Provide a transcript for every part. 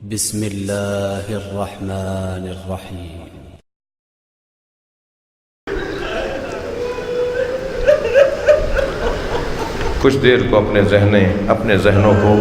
بسم اللہ الرحمن الرحیم۔ کچھ دیر کو اپنے ذہنوں کو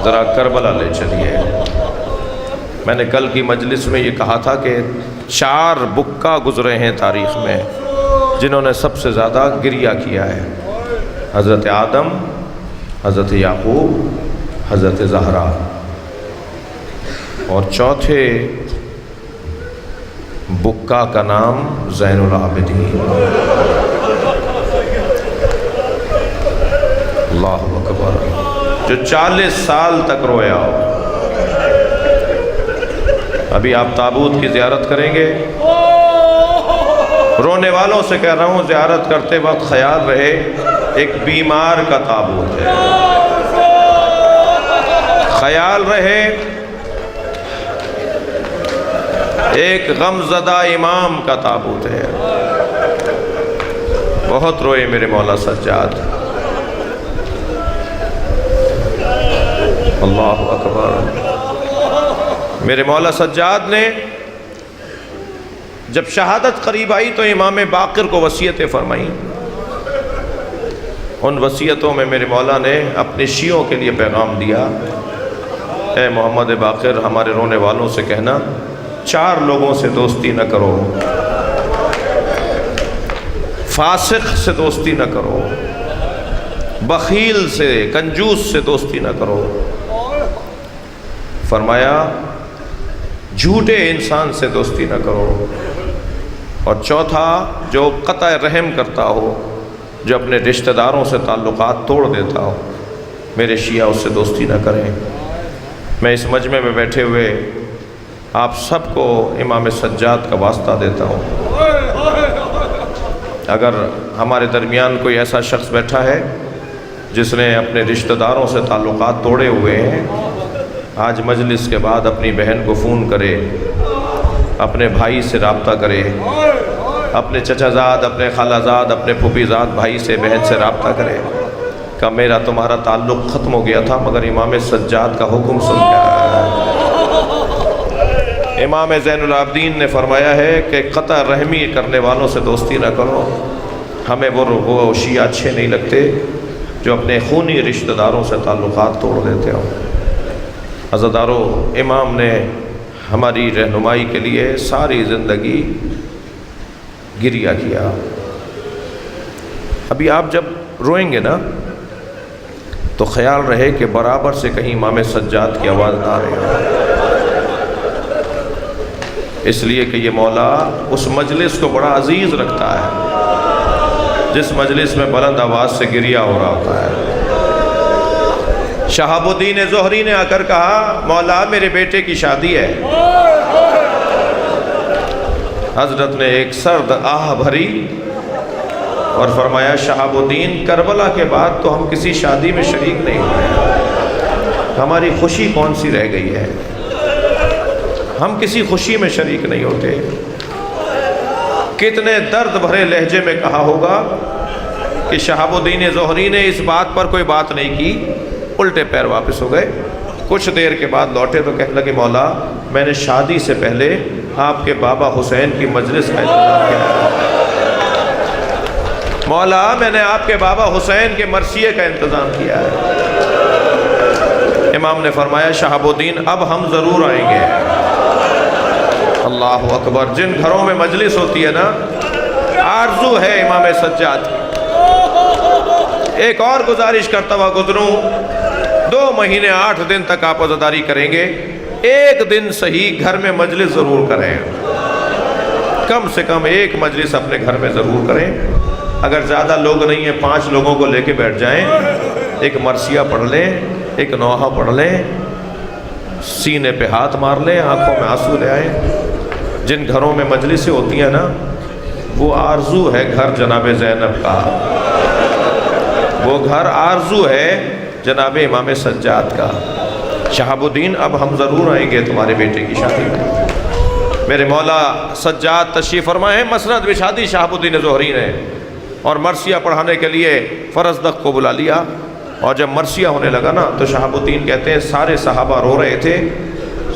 ذرا کربلا لے چلیے۔ میں نے کل کی مجلس میں یہ کہا تھا کہ 4 بکا گزرے ہیں تاریخ میں جنہوں نے سب سے زیادہ گریہ کیا ہے: حضرت آدم، حضرت یعقوب، حضرت زہرا، اور چوتھے بکا کا نام زین العابدین۔ اللہ اکبر، جو 40 سال تک رویا ہو۔ ابھی آپ تابوت کی زیارت کریں گے، رونے والوں سے کہہ رہا ہوں زیارت کرتے وقت خیال رہے ایک بیمار کا تابوت ہے، خیال رہے ایک غمزدہ امام کا تابوت ہے۔ بہت روئے میرے مولا سجاد، اللہ اکبر۔ میرے مولا سجاد نے جب شہادت قریب آئی تو امام باقر کو وصیتیں فرمائیں۔ ان وصیتوں میں میرے مولا نے اپنے شیعوں کے لیے پیغام دیا: اے محمد باقر، ہمارے رونے والوں سے کہنا 4 لوگوں سے دوستی نہ کرو، فاسق سے دوستی نہ کرو، بخیل سے، کنجوس سے دوستی نہ کرو۔ فرمایا جھوٹے انسان سے دوستی نہ کرو، اور چوتھا جو قطع رحم کرتا ہو، جو اپنے رشتہ داروں سے تعلقات توڑ دیتا ہو، میرے شیعہ اس سے دوستی نہ کریں۔ میں اس مجمع میں بیٹھے ہوئے آپ سب کو امام سجاد کا واسطہ دیتا ہوں۔ اگر ہمارے درمیان کوئی ایسا شخص بیٹھا ہے جس نے اپنے رشتہ داروں سے تعلقات توڑے ہوئے ہیں، آج مجلس کے بعد اپنی بہن کو فون کرے، اپنے بھائی سے رابطہ کرے، اپنے چچا زاد، اپنے خالہ زاد، اپنے پھوپھی زاد بھائی سے، بہن سے رابطہ کرے کہ میرا تمہارا تعلق ختم ہو گیا تھا مگر امام سجاد کا حکم سن کے آیا ہے۔ امام زین العابدین نے فرمایا ہے کہ قطع رحمی کرنے والوں سے دوستی نہ کرو۔ ہمیں وہ شیعہ اچھے نہیں لگتے جو اپنے خونی رشتہ داروں سے تعلقات توڑ دیتے ہو۔ عزادارو، امام نے ہماری رہنمائی کے لیے ساری زندگی گریہ کیا۔ ابھی آپ جب روئیں گے نا تو خیال رہے کہ برابر سے کہیں امام سجاد کی آواز نہ آ رہی، اس لیے کہ یہ مولا اس مجلس کو بڑا عزیز رکھتا ہے جس مجلس میں بلند آواز سے گریہ ہو رہا ہوتا ہے۔ شہاب الدین زہری نے آ کر کہا مولا میرے بیٹے کی شادی ہے۔ حضرت نے ایک سرد آہ بھری اور فرمایا شہاب الدین، کربلا کے بعد تو ہم کسی شادی میں شریک نہیں ہوئے، ہماری خوشی کون سی رہ گئی ہے؟ ہم کسی خوشی میں شریک نہیں ہوتے۔ کتنے درد بھرے لہجے میں کہا ہوگا کہ شہاب الدین زہری نے اس بات پر کوئی بات نہیں کی، الٹے پیر واپس ہو گئے۔ کچھ دیر کے بعد لوٹے تو کہنے لگے مولا میں نے شادی سے پہلے آپ کے بابا حسین کی مجلس کا انتظام کیا ہے، مولا میں نے آپ کے بابا حسین کے مرثیے کا انتظام کیا ہے۔ امام نے فرمایا شہاب الدین اب ہم ضرور آئیں گے۔ اللہ اکبر۔ جن گھروں میں مجلس ہوتی ہے نا، آرزو ہے امام سجاد کی۔ ایک اور گزارش کرتا ہوا گزروں، 2 مہینے 8 دن تک آپ عزاداری کریں گے، ایک دن صحیح گھر میں مجلس ضرور کریں، کم سے کم ایک مجلس اپنے گھر میں ضرور کریں۔ اگر زیادہ لوگ نہیں ہیں 5 لوگوں کو لے کے بیٹھ جائیں، ایک مرثیہ پڑھ لیں، ایک نوحہ پڑھ لیں، سینے پہ ہاتھ مار لیں، آنکھوں میں آنسو لے آئیں۔ جن گھروں میں مجلسیں ہوتی ہیں نا، وہ آرزو ہے گھر جناب زینب کا، وہ گھر آرزو ہے جناب امام سجاد کا۔ شہاب الدین اب ہم ضرور آئیں گے تمہارے بیٹے کی شادی میں۔ میرے مولا سجاد تشریف فرمائے ہیں، مسند بچھا دی شہاب الدین زہری نے، اور مرثیہ پڑھانے کے لیے فرزدق کو بلا لیا۔ اور جب مرثیہ ہونے لگا نا تو شہاب الدین کہتے ہیں سارے صحابہ رو رہے تھے،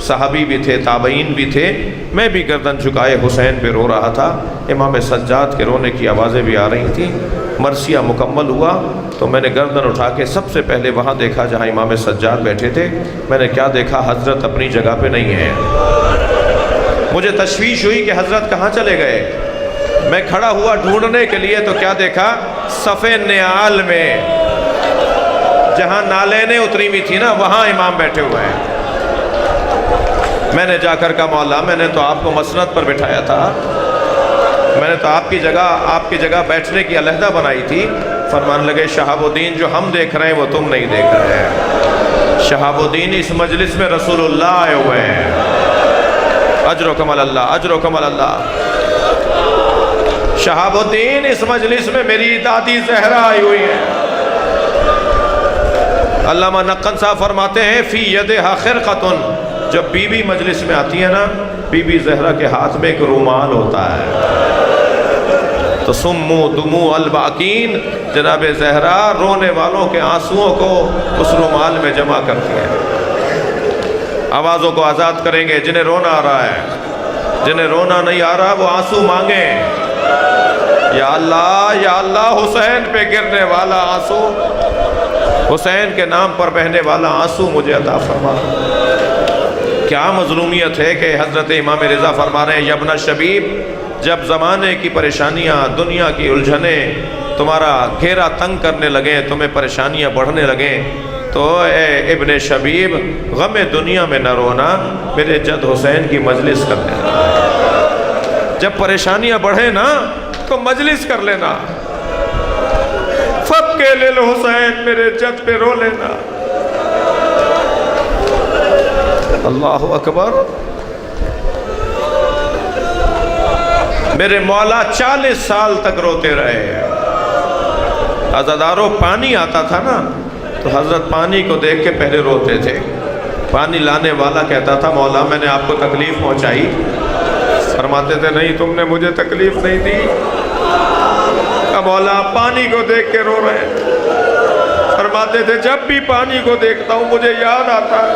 صحابی بھی تھے، تابعین بھی تھے، میں بھی گردن جھکائے حسین پہ رو رہا تھا، امام سجاد کے رونے کی آوازیں بھی آ رہی تھیں۔ مرثیہ مکمل ہوا تو میں نے گردن اٹھا کے سب سے پہلے وہاں دیکھا جہاں امام سجاد بیٹھے تھے۔ میں نے کیا دیکھا؟ حضرت اپنی جگہ پہ نہیں ہے۔ مجھے تشویش ہوئی کہ حضرت کہاں چلے گئے۔ میں کھڑا ہوا ڈھونڈنے کے لیے تو کیا دیکھا؟ صف نعال میں جہاں نالینیں اتری ہوئی تھی نا وہاں امام بیٹھے ہوئے ہیں۔ میں نے جا کر کہا مولا میں نے تو آپ کو مسند پر بٹھایا تھا، میں نے تو آپ کی جگہ بیٹھنے کی علیحدہ بنائی تھی۔ فرمانے لگے شہاب الدین جو ہم دیکھ رہے ہیں وہ تم نہیں دیکھ رہے ہیں۔ شہاب الدین اس مجلس میں رسول اللہ آئے ہوئے ہیں، اجرکم اللہ، اجرکم اللہ۔ شہاب الدین اس مجلس میں میری دادی زہرا آئی ہوئی ہے۔ علامہ نقن صاحب فرماتے ہیں فی یدہا خرقۃ، جب بی بی مجلس میں آتی ہے نا، بی بی زہرا کے ہاتھ میں ایک رومال ہوتا ہے، تو سمو دمو الباقین، جناب زہرا رونے والوں کے آنسوؤں کو اس رومال میں جمع کرتی ہے۔ آوازوں کو آزاد کریں گے، جنہیں رونا آ رہا ہے، جنہیں رونا نہیں آ رہا وہ آنسو مانگیں۔ یا اللہ حسین پہ گرنے والا آنسو، حسین کے نام پر بہنے والا آنسو مجھے عطا فرما۔ کیا مظلومیت ہے کہ حضرت امام رضا فرما رہے ہیں یبن شبیب، جب زمانے کی پریشانیاں، دنیا کی الجھنیں تمہارا گھیرا تنگ کرنے لگیں، تمہیں پریشانیاں بڑھنے لگیں، تو اے ابن شبیب غم دنیا میں نہ رونا، میرے جد حسین کی مجلس کر لینا۔ جب پریشانیاں بڑھیں نا تو مجلس کر لینا، فب کے لیل حسین میرے جد پہ رو لینا۔ اللہ اکبر۔ میرے مولا 40 سال تک روتے رہے۔ عزاداروں پانی آتا تھا نا تو حضرت پانی کو دیکھ کے پہلے روتے تھے۔ پانی لانے والا کہتا تھا مولا میں نے آپ کو تکلیف پہنچائی؟ فرماتے تھے نہیں تم نے مجھے تکلیف نہیں دی۔ مولا پانی کو دیکھ کے رو رہے ہیں۔ فرماتے تھے جب بھی پانی کو دیکھتا ہوں مجھے یاد آتا ہے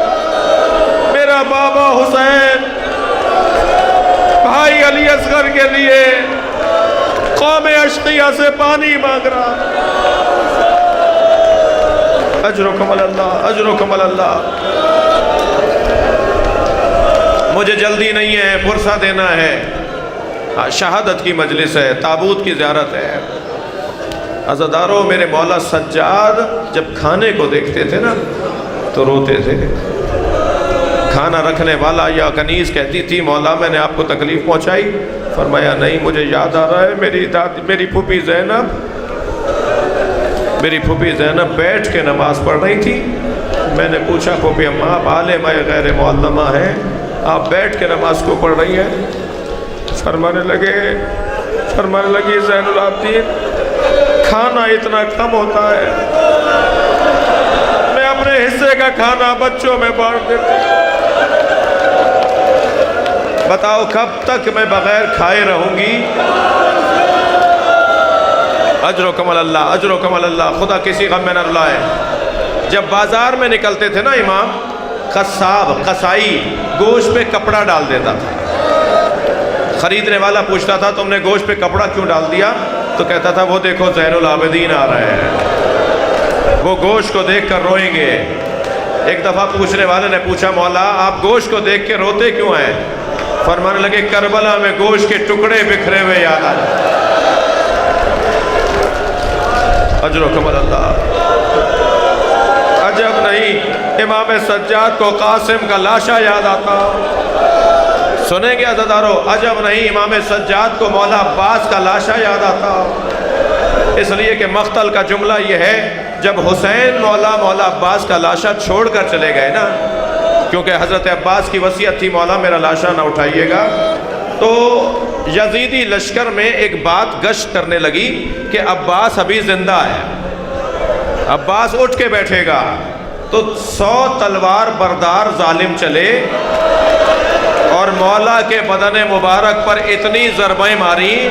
میرا بابا حسین بھائی علی اصغر کے لیے قوم اشقیہ سے پانی مانگ رہا۔ اجرکم اللہ، اجرکم اللہ۔ مجھے جلدی نہیں ہے، فرصہ دینا ہے، شہادت کی مجلس ہے، تابوت کی زیارت ہے۔ عزاداروں میرے مولا سجاد جب کھانے کو دیکھتے تھے نا تو روتے تھے۔ کھانا رکھنے والا یا کنیز کہتی تھی مولا میں نے آپ کو تکلیف پہنچائی؟ فرمایا نہیں مجھے یاد آ رہا ہے میری پھوپھی زینب بیٹھ کے نماز پڑھ رہی تھی۔ میں نے پوچھا پھوپھی اماں آپ عالمہ غیر معلمہ ہیں، آپ بیٹھ کے نماز کو پڑھ رہی ہیں؟ فرمانے لگی زین العابدین کھانا اتنا کم ہوتا ہے، میں اپنے حصے کا کھانا بچوں میں بانٹ دیتی ہوں۔ بتاؤ کب تک میں بغیر کھائے رہوں گی؟ اجرکم اللہ، اجرکم اللہ۔ خدا کسی غم میں نہ رلائے۔ جب بازار میں نکلتے تھے نا امام، قصائی گوشت پہ کپڑا ڈال دیتا تھا۔ خریدنے والا پوچھتا تھا تم نے گوشت پہ کپڑا کیوں ڈال دیا؟ تو کہتا تھا وہ دیکھو زین العابدین آ رہے ہیں، وہ گوشت کو دیکھ کر روئیں گے۔ ایک دفعہ پوچھنے والے نے پوچھا مولا آپ گوشت کو دیکھ کے روتے کیوں ہیں؟ فرمانے لگے کربلا میں گوشت کے ٹکڑے بکھرے ہوئے یاد آ جائے۔ اجرکم اللہ۔ عجب نہیں امام سجاد کو قاسم کا لاشا یاد آتا۔ سنیں گے عزادارو، عجب نہیں امام سجاد کو مولا عباس کا لاشا یاد آتا۔ اس لیے کہ مقتل کا جملہ یہ ہے جب حسین مولا عباس کا لاشا چھوڑ کر چلے گئے نا، کیونکہ حضرت عباس کی وصیت تھی مولا میرا لاشا نہ اٹھائیے گا، تو یزیدی لشکر میں ایک بات گشت کرنے لگی کہ عباس ابھی زندہ ہے، عباس اٹھ کے بیٹھے گا، تو 100 تلوار بردار ظالم چلے اور مولا کے بدن مبارک پر اتنی ضربیں ماری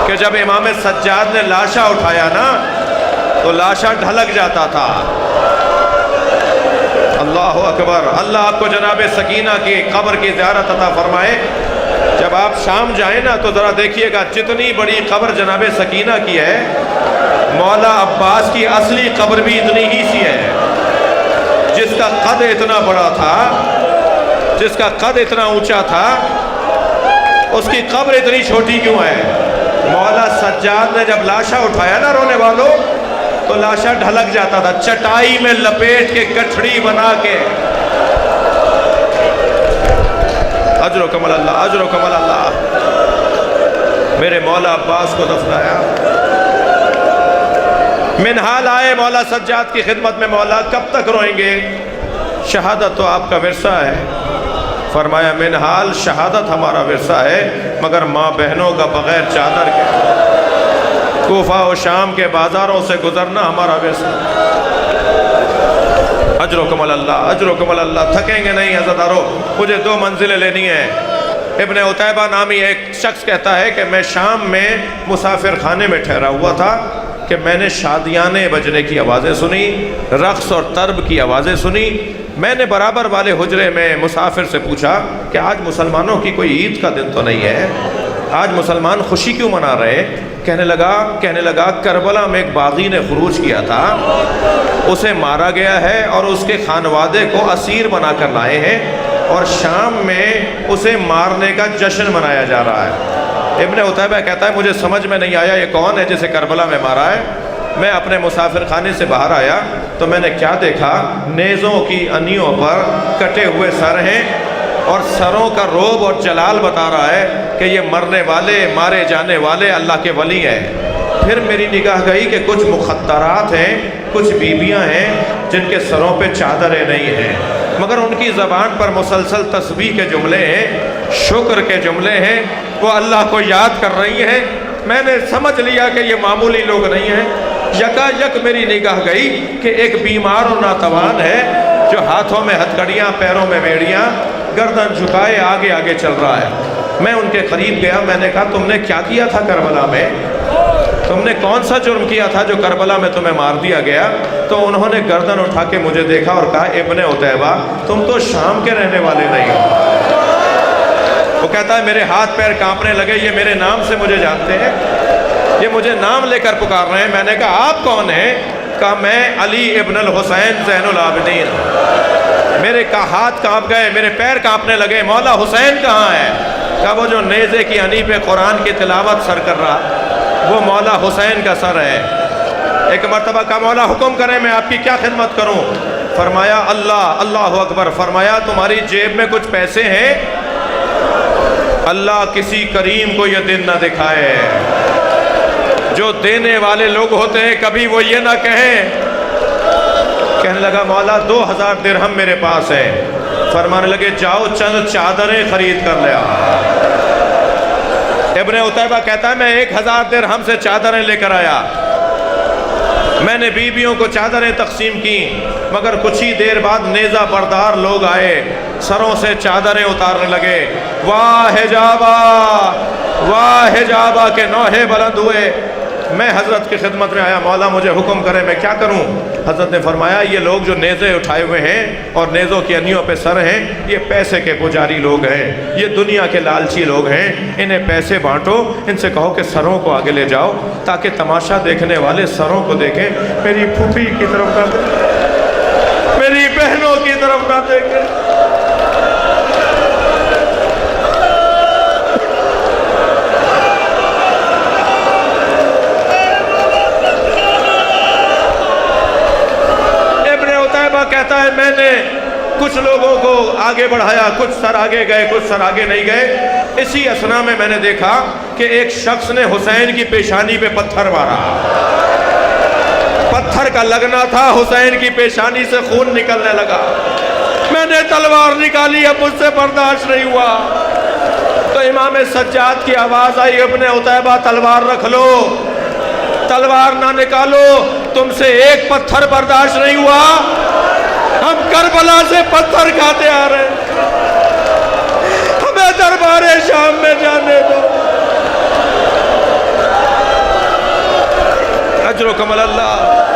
کہ جب امام سجاد نے لاشا اٹھایا نا تو لاشا ڈھلک جاتا تھا۔ اللہ اکبر۔ اللہ آپ کو جناب سکینہ کی قبر کی زیارت عطا فرمائے۔ جب آپ شام جائیں نا تو ذرا دیکھیے گا جتنی بڑی قبر جناب سکینہ کی ہے، مولا عباس کی اصلی قبر بھی اتنی ہی سی ہے۔ جس کا قد اتنا بڑا تھا، جس کا قد اتنا اونچا تھا، اس کی قبر اتنی چھوٹی کیوں ہے؟ مولا سجاد نے جب لاشا اٹھایا نا رونے والوں، تو لاشا ڈھلک جاتا تھا، چٹائی میں لپیٹ کے گٹھڑی بنا کے۔ اجر و کمل اللہ، اجر و کمل اللہ۔ میرے مولا عباس کو دفنایا۔ منہال آئے مولا سجاد کی خدمت میں، مولا کب تک روئیں گے؟ شہادت تو آپ کا ورثہ ہے۔ فرمایا منہال شہادت ہمارا ورثہ ہے، مگر ماں بہنوں کا بغیر چادر کے کوفہ و شام کے بازاروں سے گزرنا ہمارا ورثہ۔ اجر و کمل اللہ، اجر و کمل اللہ۔ تھکیں گے نہیں عزادارو، مجھے 2 منزلیں لینی ہیں۔ ابن عتیبہ نامی ایک شخص کہتا ہے کہ میں شام میں مسافر خانے میں ٹھہرا ہوا تھا کہ میں نے شادیانے بجنے کی آوازیں سنی، رقص اور طرب کی آوازیں سنی۔ میں نے برابر والے حجرے میں مسافر سے پوچھا کہ آج مسلمانوں کی کوئی عید کا دن تو نہیں ہے، آج مسلمان خوشی کیوں منا رہے؟ کہنے لگا کربلا میں ایک باغی نے خروج کیا تھا، اسے مارا گیا ہے اور اس کے خانوادے کو اسیر بنا کر لائے ہیں، اور شام میں اسے مارنے کا جشن منایا جا رہا ہے۔ ابن عتیبہ کہتا ہے مجھے سمجھ میں نہیں آیا یہ کون ہے جسے کربلا میں مارا ہے۔ میں اپنے مسافر خانے سے باہر آیا تو میں نے کیا دیکھا، نیزوں کی انیوں پر کٹے ہوئے سر ہیں، اور سروں کا روب اور جلال بتا رہا ہے کہ یہ مرنے والے، مارے جانے والے اللہ کے ولی ہیں۔ پھر میری نگاہ گئی کہ کچھ مخدرات ہیں، کچھ بیویاں ہیں جن کے سروں پہ چادریں نہیں ہیں، مگر ان کی زبان پر مسلسل تسبیح کے جملے ہیں، شکر کے جملے ہیں، وہ اللہ کو یاد کر رہی ہیں۔ میں نے سمجھ لیا کہ یہ معمولی لوگ نہیں ہیں۔ یکا یک میری نگاہ گئی کہ ایک بیمار و ناتوان ہے جو ہاتھوں میں ہتھکڑیاں، پیروں میں بیڑیاں، گردن جھکائے آگے آگے چل رہا ہے۔ میں ان کے قریب گیا، میں نے کہا تم نے کیا کیا تھا کربلا میں؟ تم نے کون سا جرم کیا تھا جو کربلا میں تمہیں مار دیا گیا؟ تو انہوں نے گردن اٹھا کے مجھے دیکھا اور کہا ابن عتیبہ تم تو شام کے رہنے والے نہیں ہو۔ وہ کہتا ہے میرے ہاتھ پیر کانپنے لگے، یہ میرے نام سے مجھے جانتے ہیں، یہ مجھے نام لے کر پکار رہے ہیں۔ میں نے کہا آپ کون ہیں؟ کہا میں علی ابن الحسین زین العابدین۔ میرے ہاتھ کانپ گئے، میرے پیر کانپنے لگے، مولا حسین کہاں ہے؟ کہا وہ جو نیزے کی ہنی پہ قرآن کی تلاوت سر کر رہا، وہ مولا حسین کا سر ہے۔ ایک مرتبہ کہا مولا حکم کریں میں آپ کی کیا خدمت کروں؟ فرمایا اللہ اکبر۔ فرمایا تمہاری جیب میں کچھ پیسے ہیں؟ اللہ کسی کریم کو یہ دن نہ دکھائے۔ جو دینے والے لوگ ہوتے ہیں کبھی وہ یہ نہ کہیں۔ کہنے لگا مولا 2000 درہم میرے پاس ہے۔ فرمانے لگے جاؤ چند چادریں خرید کر لے آ۔ ابن عتیبہ کہتا ہے میں 1000 درہم سے چادریں لے کر آیا۔ میں نے بیویوں کو چادریں تقسیم کی، مگر کچھ ہی دیر بعد نیزہ بردار لوگ آئے، سروں سے چادریں اتارنے لگے۔ واہ حجابہ کے نوحے بلند ہوئے۔ میں حضرت کی خدمت میں آیا، مولا مجھے حکم کرے میں کیا کروں؟ حضرت نے فرمایا یہ لوگ جو نیزے اٹھائے ہوئے ہیں اور نیزوں کی انیوں پہ سر ہیں، یہ پیسے کے پجاری لوگ ہیں، یہ دنیا کے لالچی لوگ ہیں، انہیں پیسے بانٹو، ان سے کہو کہ سروں کو آگے لے جاؤ تاکہ تماشا دیکھنے والے سروں کو دیکھیں، میری پھوپھی کی طرف نہ دیکھیں، میری بہنوں کی طرف نہ دیکھیں۔ کہتا ہے میں نے کچھ لوگوں کو آگے بڑھایا، کچھ سر آگے گئے، کچھ سر آگے نہیں گئے۔ اسی اسنا میں میں نے دیکھا کہ ایک شخص نے حسین کی پیشانی پہ پتھر مارا، پتھر کا لگنا تھا، حسین کی پیشانی سے خون نکلنے لگا۔ میں نے تلوار نکالی، اب مجھ سے برداشت نہیں ہوا تو امام سجاد کی آواز آئی ابن عتیبہ تلوار رکھ لو، تلوار نہ نکالو، تم سے ایک پتھر برداشت نہیں ہوا، ہم کربلا سے پتھر کھاتے آ رہے ہیں، ہمیں دربار شام میں جانے دو۔ اجر و کمل اللہ۔